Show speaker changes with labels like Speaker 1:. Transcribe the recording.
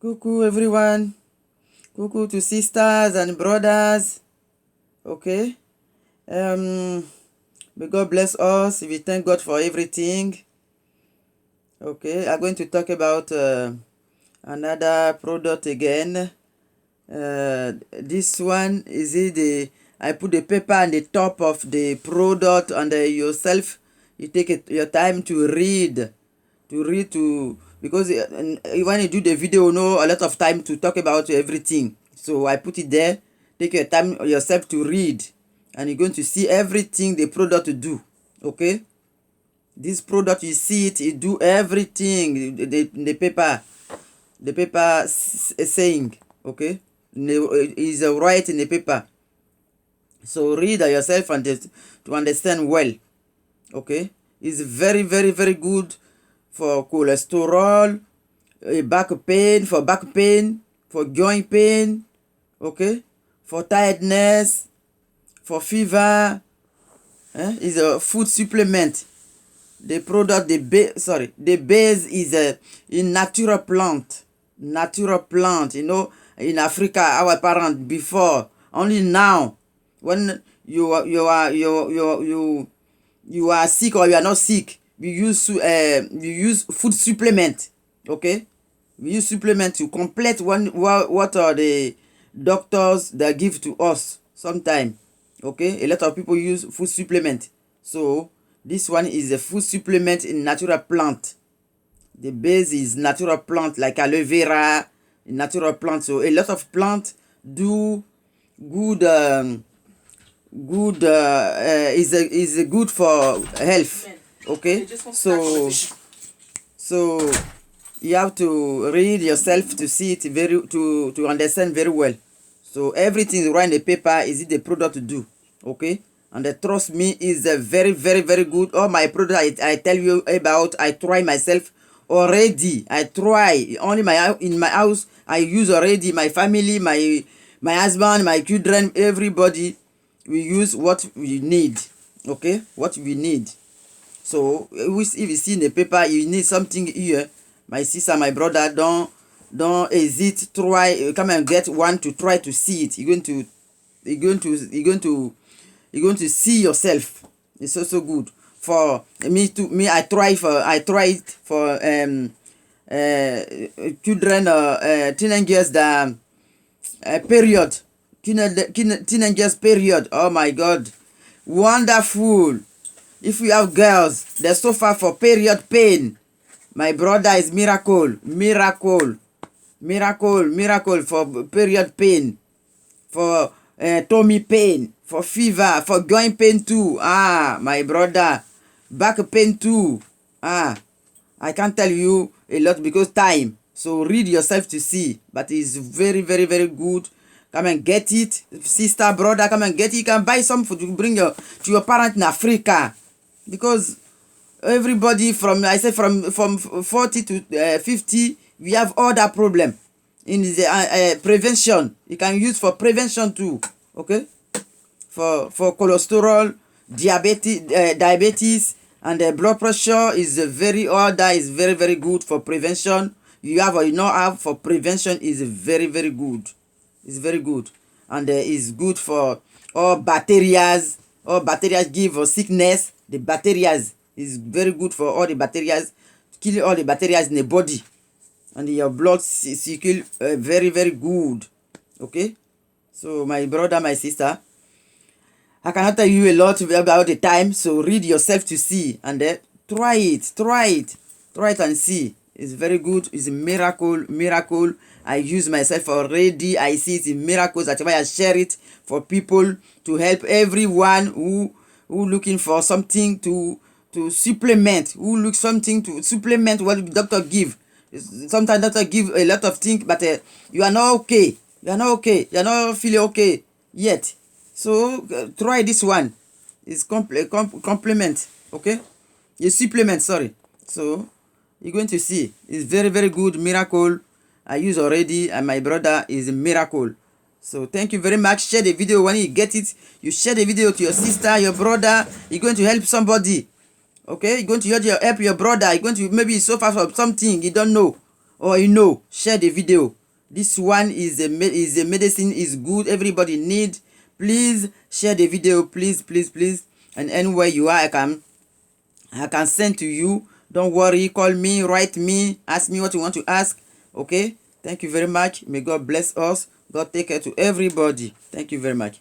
Speaker 1: Coucou everyone. Coucou to sisters and brothers. Okay. May God bless us. We thank God for everything. Okay. I'm going to talk about another product again. This one is I put the paper on the top of the product and yourself. You take your time to read. Because when you do the video, a lot of time to talk about everything. So I put it there. Take your time yourself to read, and you're going to see everything the product do. Okay, this product, you see it do everything the paper is saying. Okay, is right in the paper. So read yourself and to understand well. Okay, it's very good for cholesterol, back pain, for joint pain, okay, for tiredness, for fever. Is a food supplement. The product, the base is a natural plant. In Africa, our parents before, only now, when you are sick or you are not sick, we use food supplement. Okay, we use supplement to complete what are the doctors that give to us sometime. Okay, a lot of people use food supplement. So this one is a food supplement in natural plant. The base is natural plant like aloe vera, natural plant. So a lot of plants do good. Is good for health. Okay, so you have to read yourself to see it to understand very well. So everything right in the paper is the product to do. Okay, and trust me, is very good. All my product I tell you about, I try myself already. I try only in my house. I use already. My family, my husband, my children, everybody, we use what we need. Okay, what we need. So if you see in the paper you need something here, my sister, my brother, don't hesitate. Try, come and get one to try to see it. You're going to see yourself. It's also good for me too. I try it for children, teenagers, the period, teenagers period. Oh my God, wonderful. If you have girls that suffer for period pain, my brother is miracle for period pain, for tummy pain, for fever, for joint pain too. My brother, back pain too. I can't tell you a lot because time. So read yourself to see, but it's very good. Come and get it, sister, brother. Come and get it. You can buy some food to bring to your parents in Africa, because everybody from 40 to 50, we have all that problem in the prevention. You can use for prevention too. Okay, for cholesterol, diabetes, and blood pressure is very good for prevention. You have or you not have, for prevention is very good. It's very good, and is good for all bacteria. All bacteria give us sickness. The bacteria is very good for all the bacteria, kill all the bacteria in the body, and your blood circle very good. Okay, so my brother, my sister, I cannot tell you a lot about the time. So read yourself to see, and try it and see. It's very good. It's a miracle. I use myself already. I see it in miracles. That's why I share it for people, to help everyone who looking for something to supplement, who look something to supplement what the doctor give. Sometimes doctor give a lot of things, but you are not okay. You are not feeling okay yet. So try this one. It's complement. Okay, a supplement. Sorry. So you're going to see it's very good. Miracle. I use already, and my brother is a miracle. So thank you very much. Share the video. When you get it, you share the video to your sister, your brother. You're going to help somebody. Okay, you're going to help your brother. You're going to maybe suffer from something you don't know. or you know, share the video. This one is a medicine, is good, everybody need. Please share the video, please, please, please. And anywhere you are, I can send to you. Don't worry, call me, write me, ask me what you want to ask. Okay, thank you very much. May God bless us. God take care to everybody. Thank you very much.